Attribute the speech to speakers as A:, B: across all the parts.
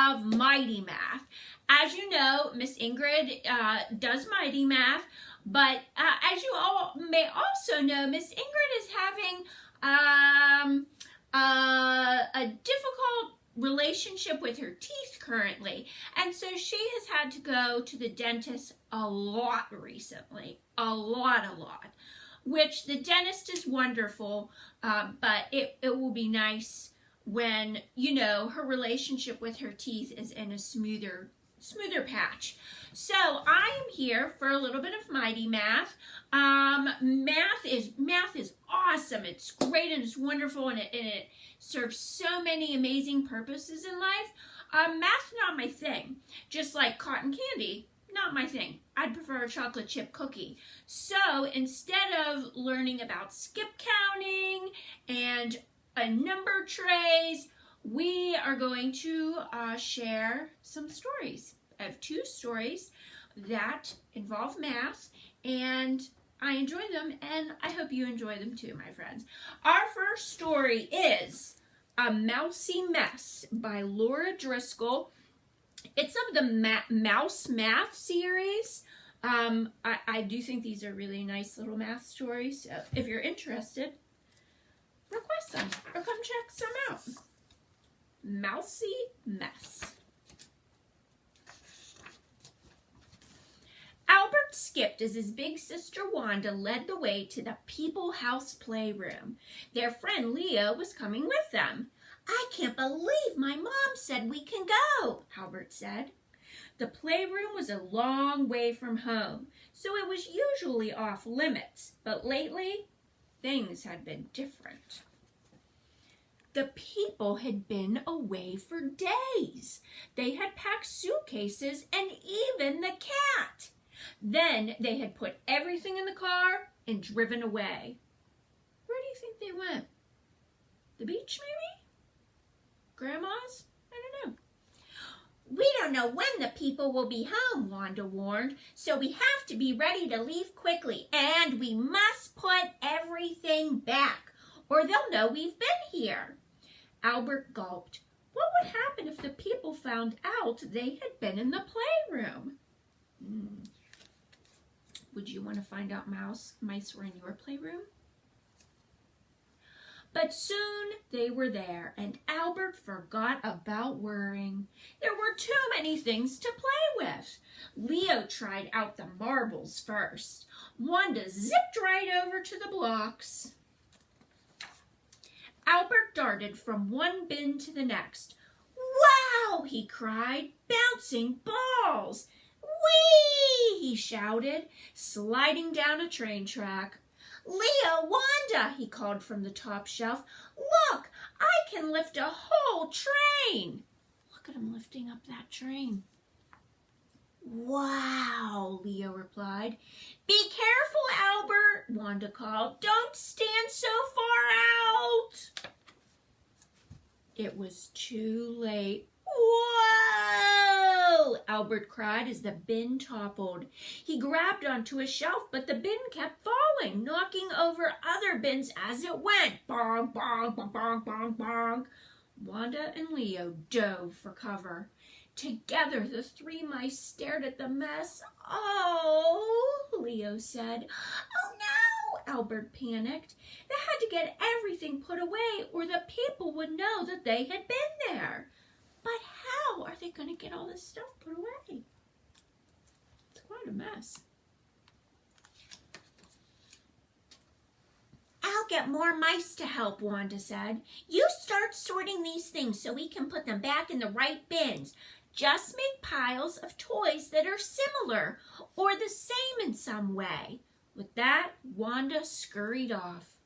A: of Mighty Math. As you know, Miss Ingrid does Mighty Math, but as you all may also know, Miss Ingrid is having a difficult relationship with her teeth currently, and so she has had to go to the dentist a lot recently, a lot, which the dentist is wonderful, but it will be nice when, you know, her relationship with her teeth is in a smoother patch. So I am here for a little bit of Mighty Math. Math is awesome. It's great and it's wonderful, and it serves so many amazing purposes in life. Math's not my thing. Just like cotton candy, not my thing. I'd prefer a chocolate chip cookie. So instead of learning about skip counting and number trays, we are going to share some stories. I have 2 stories that involve math, and I enjoy them, and I hope you enjoy them too, my friends. Our first story is Amousy Mess by Laura Driscoll. It's of the Mouse Math series. I do think these are really nice little math stories. So if you're interested, request them or come check some out. Amousy Mess. Albert skipped as his big sister Wanda led the way to the People House playroom. Their friend Leo was coming with them. "I can't believe my mom said we can go," Albert said. The playroom was a long way from home, so it was usually off limits, but lately things had been different. The people had been away for days. They had packed suitcases and even the cat. Then they had put everything in the car and driven away. Where do you think they went? The beach, maybe? Grandma's? I don't know. "We don't know when the people will be home," Wanda warned, "so we have to be ready to leave quickly, and we must put everything back, or they'll know we've been here." Albert gulped. What would happen if the people found out they had been in the playroom? Would you want to find out mice were in your playroom? But soon they were there, and Albert forgot about worrying. There were too many things to play with. Leo tried out the marbles first. Wanda zipped right over to the blocks. Albert darted from one bin to the next. "Wow!" he cried, "bouncing balls!" "Whee!" he shouted, sliding down a train track. "Leo, Wanda," he called from the top shelf, "look, I can lift a whole train." Look at him lifting up that train. "Wow," Leo replied. "Be careful, Albert," Wanda called. "Don't stand so far out." It was too late. "Whoa!" Albert cried as the bin toppled. He grabbed onto a shelf, but the bin kept falling, knocking over other bins as it went. Bong, bong, bong, bong, bong, bong. Wanda and Leo dove for cover. Together, the 3 mice stared at the mess. "Oh," Leo said. "Oh no," Albert panicked. They had to get everything put away or the people would know that they had been there. But how are they going to get all this stuff put away? It's quite a mess. "I'll get more mice to help," Wanda said. "You start sorting these things so we can put them back in the right bins. Just make piles of toys that are similar or the same in some way." With that, Wanda scurried off.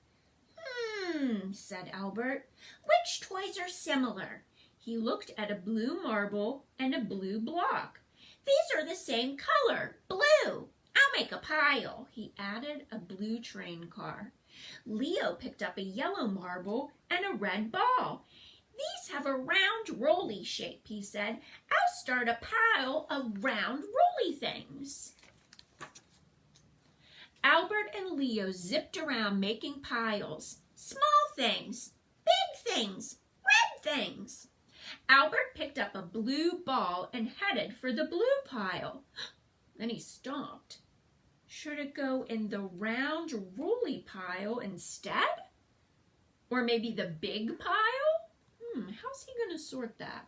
A: Said Albert. "Which toys are similar?" He looked at a blue marble and a blue block. "These are the same color, blue. I'll make a pile." He added a blue train car. Leo picked up a yellow marble and a red ball. "These have a round, rolly shape," he said. "I'll start a pile of round, rolly things." Albert and Leo zipped around making piles. Small things, big things, red things. Albert picked up a blue ball and headed for the blue pile. Then he stopped. Should it go in the round, rolly pile instead? Or maybe the big pile? How's he going to sort that?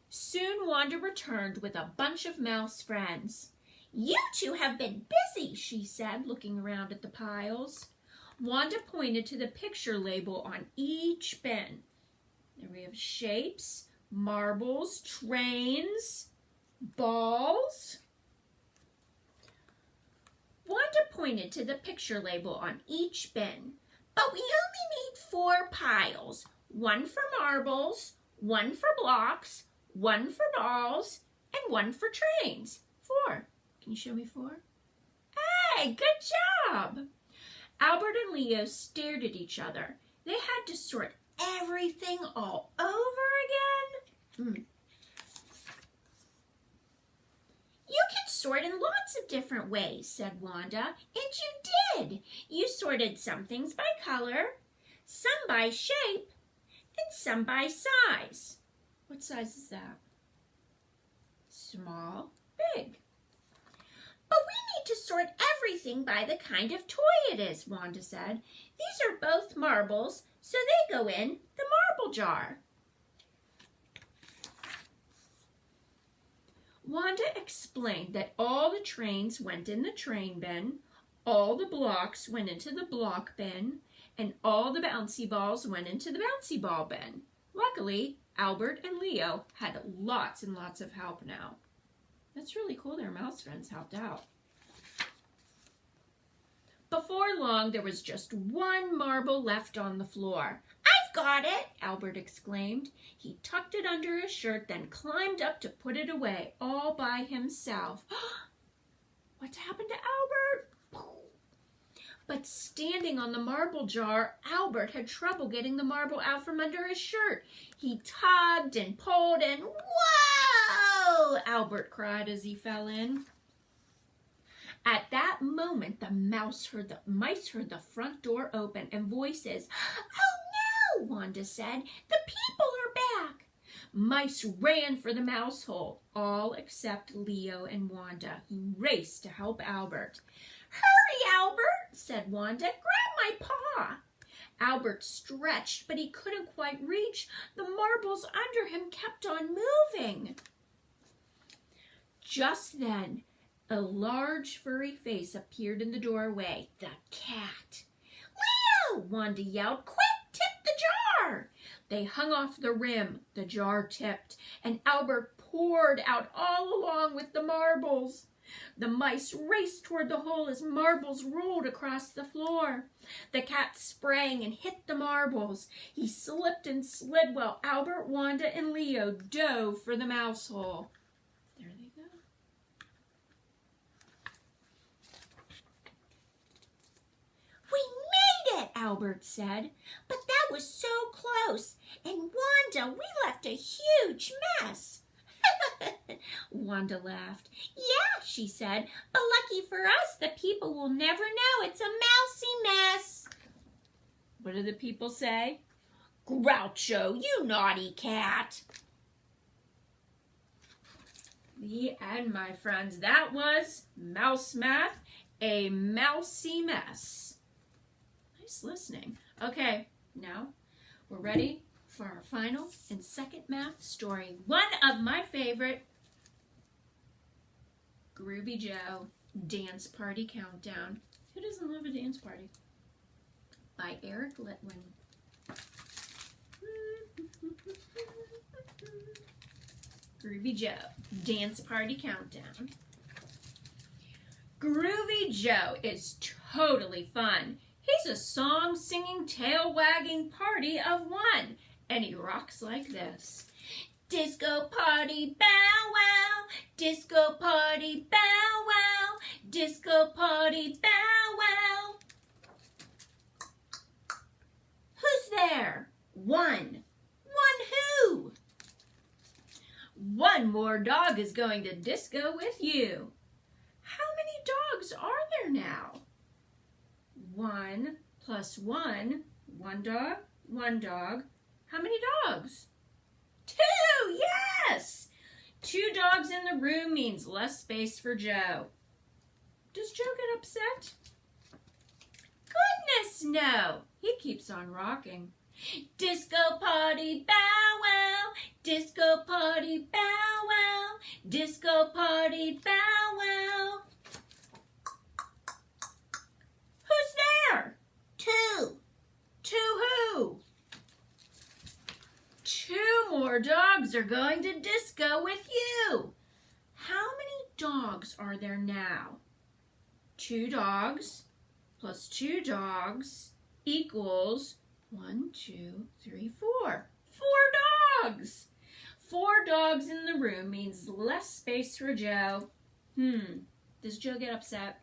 A: Soon Wanda returned with a bunch of mouse friends. "You two have been busy," she said, looking around at the piles. Wanda pointed to the picture label on each bin. There we have shapes, marbles, trains, balls. Wanda pointed to the picture label on each bin. "But we only need 4 piles. 1 for marbles, 1 for blocks, 1 for balls, and 1 for trains. 4. Can you show me 4? Hey, good job!" Albert and Leo stared at each other. They had to sort everything all over again. "You can sort in lots of different ways," said Wanda. "And you did. You sorted some things by color, some by shape, and some by size." What size is that? Small, big. "But we need to sort everything by the kind of toy it is," Wanda said. "These are both marbles, so they go in the marble jar." Wanda explained that all the trains went in the train bin, all the blocks went into the block bin, and all the bouncy balls went into the bouncy ball bin. Luckily, Albert and Leo had lots and lots of help now. That's really cool their mouse friends helped out. Before long, there was just 1 marble left on the floor. "I've got it!" Albert exclaimed. He tucked it under his shirt, then climbed up to put it away all by himself. What's happened to Albert? But standing on the marble jar, Albert had trouble getting the marble out from under his shirt. He tugged and pulled and, "Whoa!" Albert cried as he fell in. At that moment, the mice heard the front door open and voices. "Oh no!" Wanda said. "The people are back." Mice ran for the mouse hole, all except Leo and Wanda, who raced to help Albert. "Hurry, Albert," said Wanda. "Grab my paw." Albert stretched, but he couldn't quite reach. The marbles under him kept on moving. Just then, a large furry face appeared in the doorway. The cat. "Leo!" Wanda yelled. "Quick, tip the jar!" They hung off the rim. The jar tipped, and Albert poured out all along with the marbles. The mice raced toward the hole as marbles rolled across the floor. The cat sprang and hit the marbles. He slipped and slid while Albert, Wanda, and Leo dove for the mouse hole. There they go. "We made it," Albert said. "But that was so close. And Wanda, we left a huge mess." Wanda laughed. "Yeah," she said, "but lucky for us, the people will never know it's a mousy mess." What do the people say? "Groucho, you naughty cat." The end, my friends. That was Mouse Math, a mousy mess. Nice listening. Okay, now we're ready for our final and second math story. One of my favorite, Groovy Joe, Dance Party Countdown. Who doesn't love a dance party? By Eric Litwin. Groovy Joe, Dance Party Countdown. Groovy Joe is totally fun. He's a song-singing, tail-wagging party of 1, and he rocks like this. Disco party bow wow, disco party bow wow, disco party bow wow. Who's there? 1. 1 who? 1 more dog is going to disco with you. How many dogs are there now? 1 plus 1, 1 dog, 1 dog. How many dogs? 2, yes! 2 dogs in the room means less space for Joe. Does Joe get upset? Goodness, no. He keeps on rocking. Disco party bow wow, disco party bow wow, disco party bow wow. Who's there? 2. 2 who? 2 more dogs are going to disco with you. How many dogs are there now? 2 dogs plus 2 dogs equals 1, 2, 3, 4. 4 dogs. 4 dogs in the room means less space for Joe. Does Joe get upset?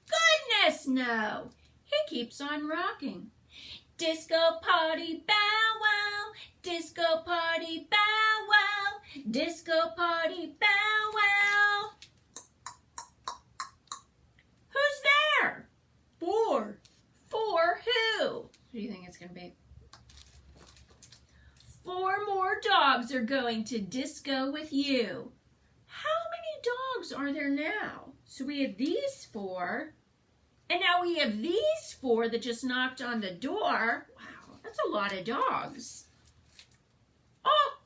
A: Goodness, no. He keeps on rocking. Disco party bow wow, disco party bow wow, disco party bow wow. Who's there? 4. 4 who? What do you think it's going to be? 4 more dogs are going to disco with you. How many dogs are there now? So we have these 4, and now we have these 4 that just knocked on the door. Wow, that's a lot of dogs. Oh,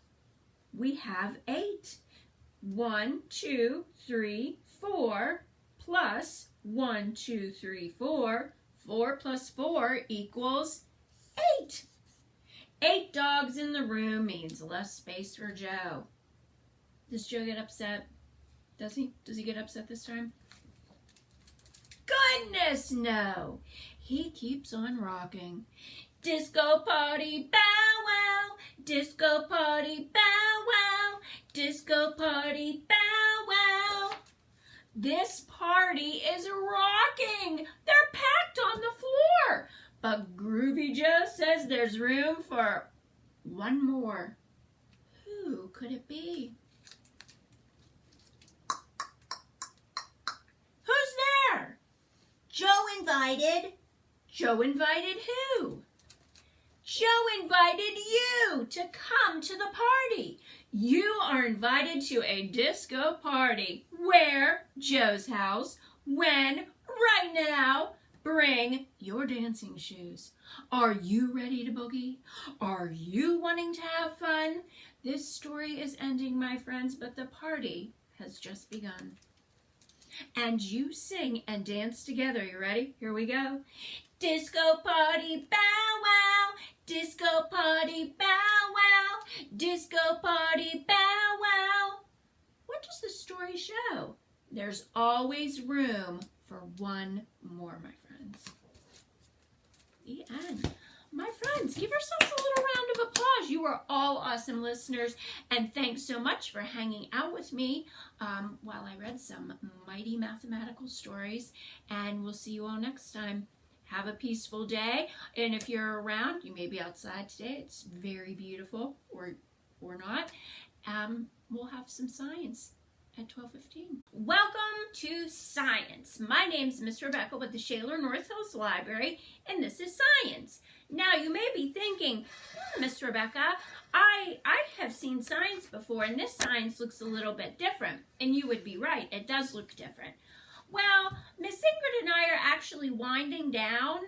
A: we have 8. 1, 2, 3, 4 plus 1, 2, 3, 4. 4 plus 4 equals 8. 8 dogs in the room means less space for Joe. Does Joe get upset? Does he? Does he get upset this time? Goodness, no. He keeps on rocking. Disco party bow wow, disco party bow wow, disco party bow wow. This party is rocking. They're packed on the floor. But Groovy Joe says there's room for 1 more. Who could it be? Who's there?
B: Joe invited.
A: Joe invited who? Joe invited you to come to the party. You are invited to a disco party. Where? Joe's house. When? Right now. Bring your dancing shoes. Are you ready to boogie? Are you wanting to have fun? This story is ending, my friends, but the party has just begun. And you sing and dance together. You ready? Here we go. Disco party bow wow, disco party bow wow, disco party bow wow. What does the story show? There's always room for 1 more, my friends. The end. My friends, give yourselves a little round of applause. You are all awesome listeners, and thanks so much for hanging out with me while I read some mighty mathematical stories, and we'll see you all next time. Have a peaceful day, and if you're around, you may be outside today. It's very beautiful, or not. We'll have some science at 12:15. Welcome to Science. My name's Miss Rebecca with the Shaler North Hills Library, and this is Science. Now, you may be thinking, Miss Rebecca, I have seen science before, and this science looks a little bit different. And you would be right. It does look different. Well, Miss Ingrid and I are actually winding down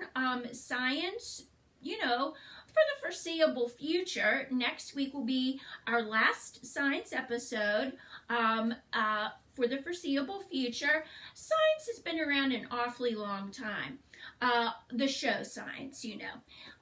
A: science, for the foreseeable future. Next week will be our last science episode for the foreseeable future. Science has been around an awfully long time. The show Science,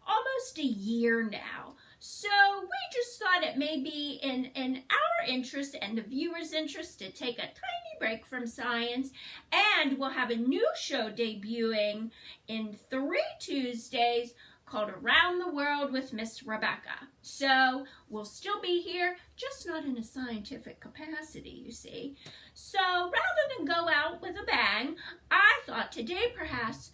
A: almost a year now. So we just thought it may be in our interest and the viewers' interest to take a tiny break from science, and we'll have a new show debuting in 3 Tuesdays called Around the World with Miss Rebecca. So we'll still be here, just not in a scientific capacity, you see. So rather than go out with a bang, I thought today perhaps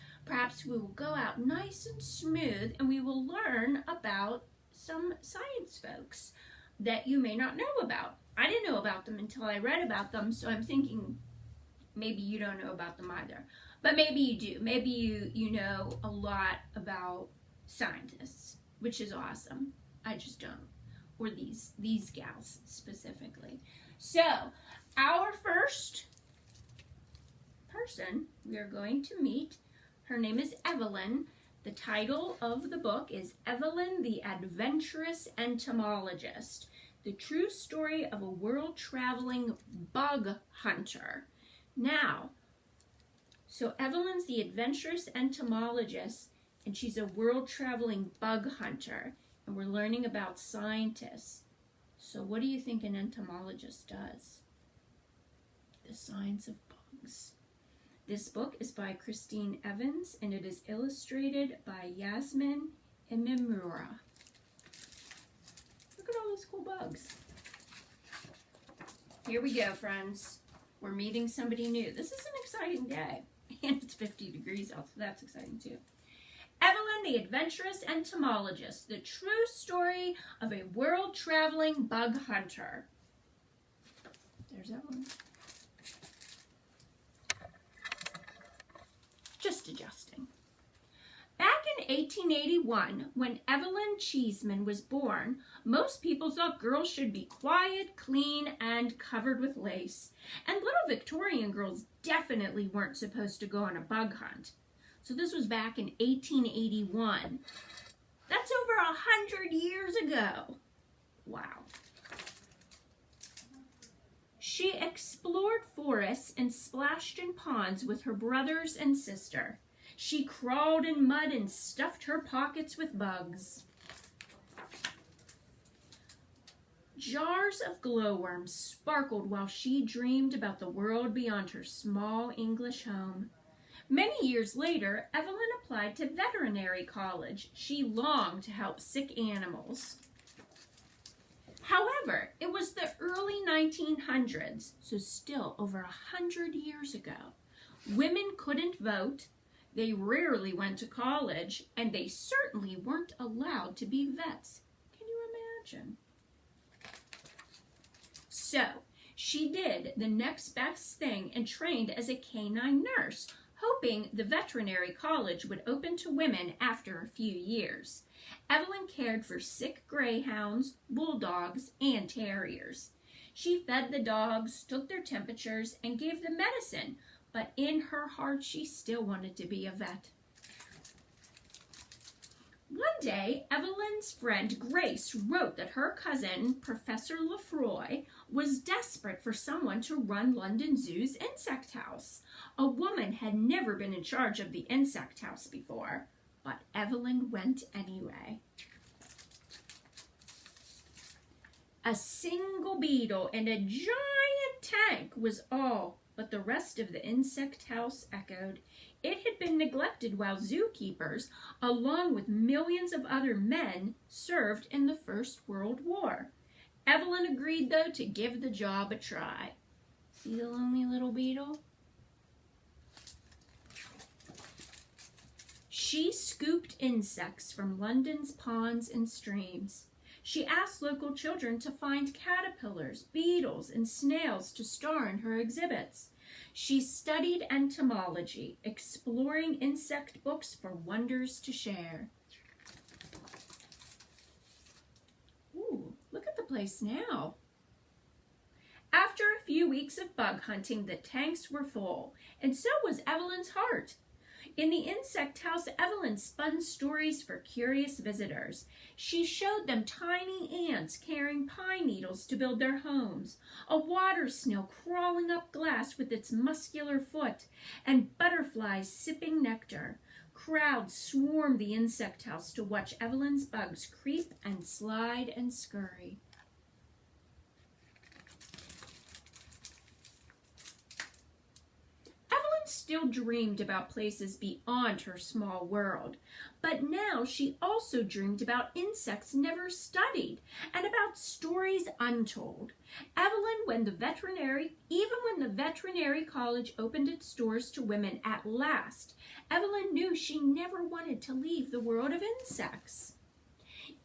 A: we will go out nice and smooth, and we will learn about some science folks that you may not know about. I didn't know about them until I read about them, so I'm thinking maybe you don't know about them either. But maybe you do. Maybe you know a lot about scientists, which is awesome. I just don't. or these gals specifically. So, our first person we are going to meet, her name is Evelyn. The title of the book is Evelyn the Adventurous Entomologist, the true story of a world-traveling bug hunter. Now, so Evelyn's the adventurous entomologist, and she's a world-traveling bug hunter, and we're learning about scientists. So what do you think an entomologist does? The science of bugs. This book is by Christine Evans, and it is illustrated by Yasmin Imimura. Look at all those cool bugs. Here we go, friends. We're meeting somebody new. This is an exciting day. And it's 50 degrees out, so that's exciting too. Evelyn the Adventurous Entomologist, the true story of a world-traveling bug hunter. There's Evelyn. Just adjusting. Back in 1881, when Evelyn Cheeseman was born, most people thought girls should be quiet, clean, and covered with lace. And little Victorian girls definitely weren't supposed to go on a bug hunt. So this was back in 1881. That's over 100 years ago. Wow. She explored forests and splashed in ponds with her brothers and sister. She crawled in mud and stuffed her pockets with bugs. Jars of glowworms sparkled while she dreamed about the world beyond her small English home. Many years later, Evelyn applied to veterinary college. She longed to help sick animals. However, it was the early 1900s, so still over 100 years ago. Women couldn't vote, they rarely went to college, and they certainly weren't allowed to be vets. Can you imagine? So, she did the next best thing and trained as a canine nurse, hoping the veterinary college would open to women after a few years. Evelyn cared for sick greyhounds, bulldogs, and terriers. She fed the dogs, took their temperatures, and gave them medicine, but in her heart she still wanted to be a vet. One day, Evelyn's friend Grace wrote that her cousin, Professor Lefroy, was desperate for someone to run London Zoo's insect house. A woman had never been in charge of the insect house before, but Evelyn went anyway. A single beetle and a giant tank was all but the rest of the insect house echoed. It had been neglected while zookeepers, along with millions of other men, served in the First World War. Evelyn agreed, though, to give the job a try. See the lonely little beetle? She scooped insects from London's ponds and streams. She asked local children to find caterpillars, beetles, and snails to star in her exhibits. She studied entomology, exploring insect books for wonders to share. Ooh, look at the place now. After a few weeks of bug hunting, the tanks were full, and so was Evelyn's heart. In the insect house, Evelyn spun stories for curious visitors. She showed them tiny ants carrying pine needles to build their homes, a water snail crawling up glass with its muscular foot, and butterflies sipping nectar. Crowds swarmed the insect house to watch Evelyn's bugs creep and slide and scurry. Still dreamed about places beyond her small world, but now she also dreamed about insects never studied and about stories untold. Evelyn, even when the veterinary college opened its doors to women at last, Evelyn knew she never wanted to leave the world of insects.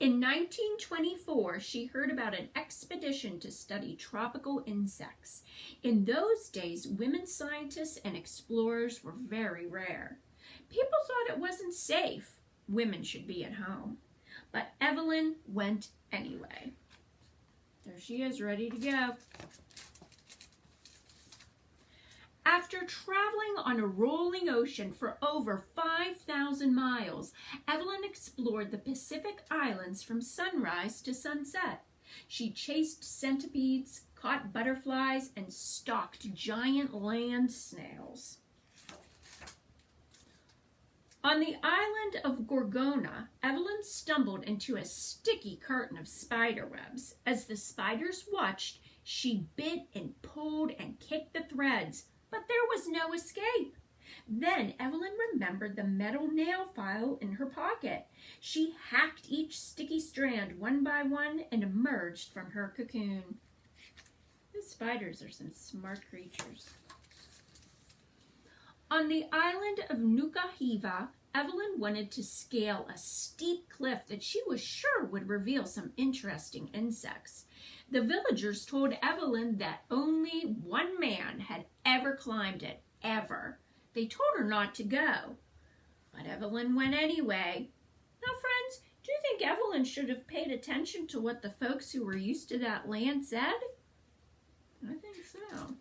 A: In 1924, she heard about an expedition to study tropical insects. In those days, women scientists and explorers were very rare. People thought it wasn't safe. Women should be at home. But Evelyn went anyway. There she is, ready to go. After traveling on a rolling ocean for over 5,000 miles, Evelyn explored the Pacific Islands from sunrise to sunset. She chased centipedes, caught butterflies, and stalked giant land snails. On the island of Gorgona, Evelyn stumbled into a sticky curtain of spider webs. As the spiders watched, she bit and pulled and kicked the threads, but there was no escape. Then Evelyn remembered the metal nail file in her pocket. She hacked each sticky strand one by one and emerged from her cocoon. The spiders are some smart creatures. On the island of Nukahiva, Evelyn wanted to scale a steep cliff that she was sure would reveal some interesting insects. The villagers told Evelyn that only one man had ever climbed it, ever. They told her not to go, but Evelyn went anyway. Now, friends, do you think Evelyn should have paid attention to what the folks who were used to that land said? I think so.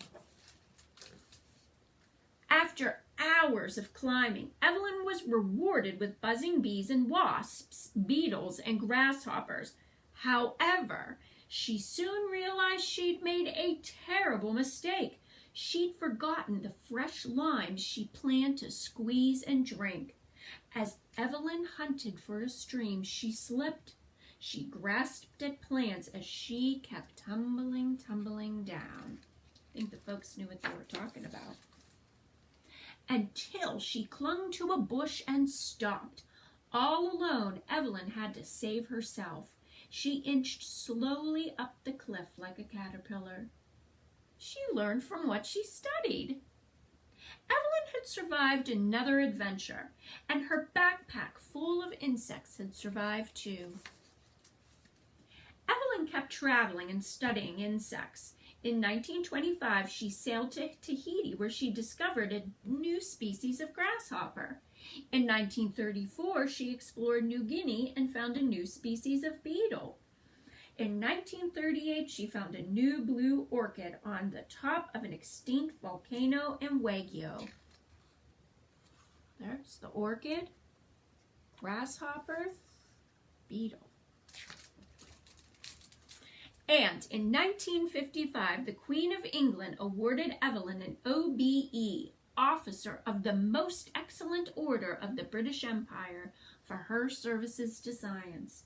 A: After hours of climbing, Evelyn was rewarded with buzzing bees and wasps, beetles, and grasshoppers. However, she soon realized she'd made a terrible mistake. She'd forgotten the fresh limes she planned to squeeze and drink. As Evelyn hunted for a stream, she slipped. She grasped at plants as she kept tumbling down. I think the folks knew what they were talking about. Until she clung to a bush and stopped. All alone, Evelyn had to save herself. She inched slowly up the cliff like a caterpillar. She learned from what she studied. Evelyn had survived another adventure, and her backpack full of insects had survived too. Evelyn kept traveling and studying insects. In 1925, she sailed to Tahiti, where she discovered a new species of grasshopper. In 1934, she explored New Guinea and found a new species of beetle. In 1938, she found a new blue orchid on the top of an extinct volcano in Wagyo. There's the orchid, grasshopper, beetle. And in 1955, the Queen of England awarded Evelyn an OBE, Officer of the Most Excellent Order of the British Empire, for her services to science.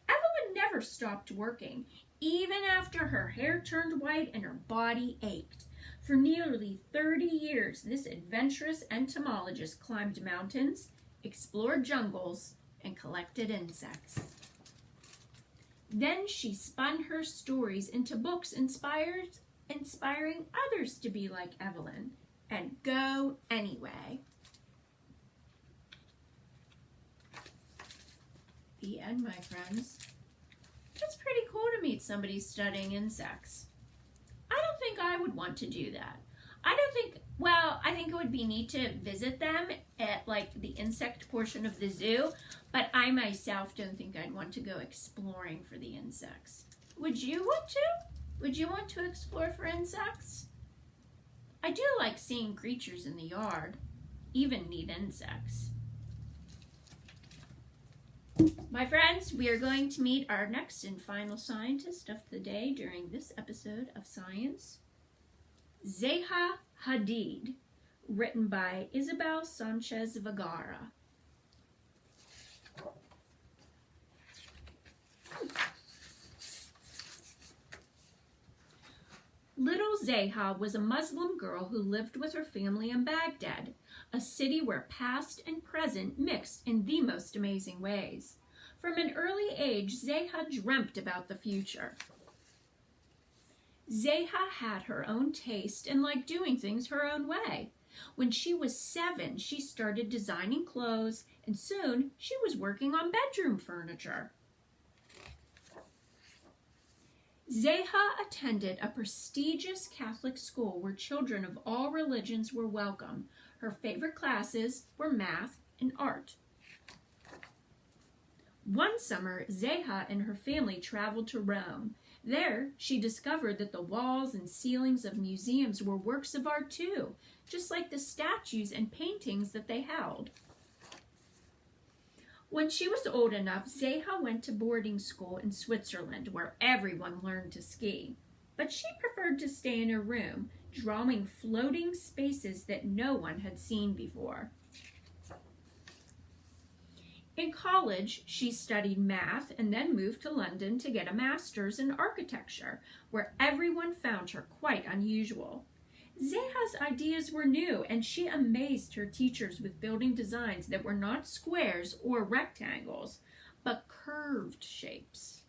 A: Evelyn never stopped working, even after her hair turned white and her body ached. For nearly 30 years, this adventurous entomologist climbed mountains, explored jungles, and collected insects. Then she spun her stories into books inspiring others to be like Evelyn and go anyway. The end, my friends. It's pretty cool to meet somebody studying insects. I don't think I would want to do that. I think it would be neat to visit them at like the insect portion of the zoo, but I myself don't think I'd want to go exploring for the insects. Would you want to? Would you want to explore for insects? I do like seeing creatures in the yard, even neat insects. My friends, we are going to meet our next and final scientist of the day during this episode of Science. Zeha Hadid, written by Isabel Sanchez Vergara. Little Zeha was a Muslim girl who lived with her family in Baghdad, a city where past and present mixed in the most amazing ways. From an early age, Zeha dreamt about the future. Zeha had her own taste and liked doing things her own way. When she was 7, she started designing clothes, and soon she was working on bedroom furniture. Zeha attended a prestigious Catholic school where children of all religions were welcome. Her favorite classes were math and art. One summer, Zeha and her family traveled to Rome. There, she discovered that the walls and ceilings of museums were works of art too, just like the statues and paintings that they held. When she was old enough, Zeha went to boarding school in Switzerland, where everyone learned to ski. But she preferred to stay in her room, drawing floating spaces that no one had seen before. In college, she studied math and then moved to London to get a master's in architecture, where everyone found her quite unusual. Zeha's ideas were new, and she amazed her teachers with building designs that were not squares or rectangles, but curved shapes.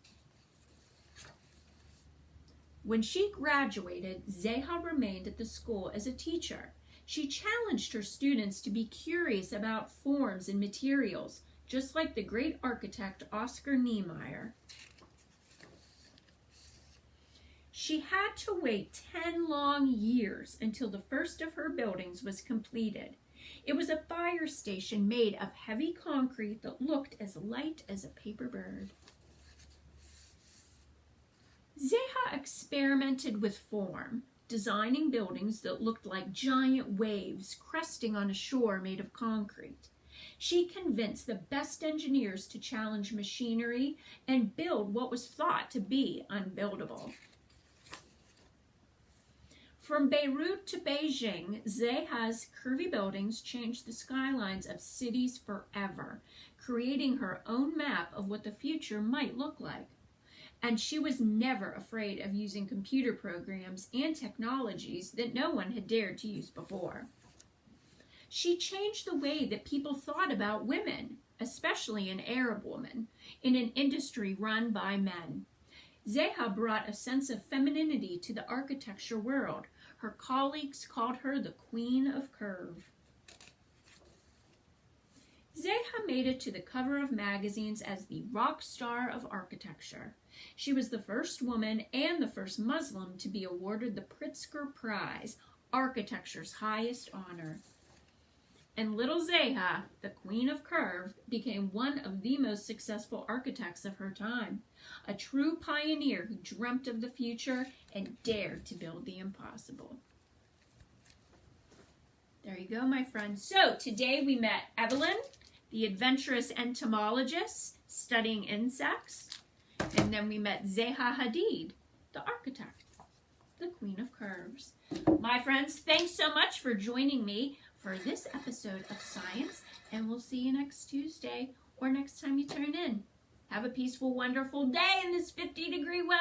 A: When she graduated, Zeha remained at the school as a teacher. She challenged her students to be curious about forms and materials, just like the great architect Oscar Niemeyer. She had to wait 10 long years until the first of her buildings was completed. It was a fire station made of heavy concrete that looked as light as a paper bird. Zeha experimented with form, designing buildings that looked like giant waves cresting on a shore made of concrete. She convinced the best engineers to challenge machinery and build what was thought to be unbuildable. From Beirut to Beijing, Zeha's curvy buildings changed the skylines of cities forever, creating her own map of what the future might look like. And she was never afraid of using computer programs and technologies that no one had dared to use before. She changed the way that people thought about women, especially an Arab woman, in an industry run by men. Zeha brought a sense of femininity to the architecture world. Her colleagues called her the Queen of Curve. Zeha made it to the cover of magazines as the rock star of architecture. She was the first woman and the first Muslim to be awarded the Pritzker Prize, architecture's highest honor. And little Zeha, the Queen of Curve, became one of the most successful architects of her time, a true pioneer who dreamt of the future and dared to build the impossible. There you go, my friends. So today we met Evelyn, the adventurous entomologist studying insects, and then we met Zeha Hadid, the architect, the Queen of Curves. My friends, thanks so much for joining me for this episode of Science, and we'll see you next Tuesday or next time you turn in. Have a peaceful, wonderful day in this 50-degree weather.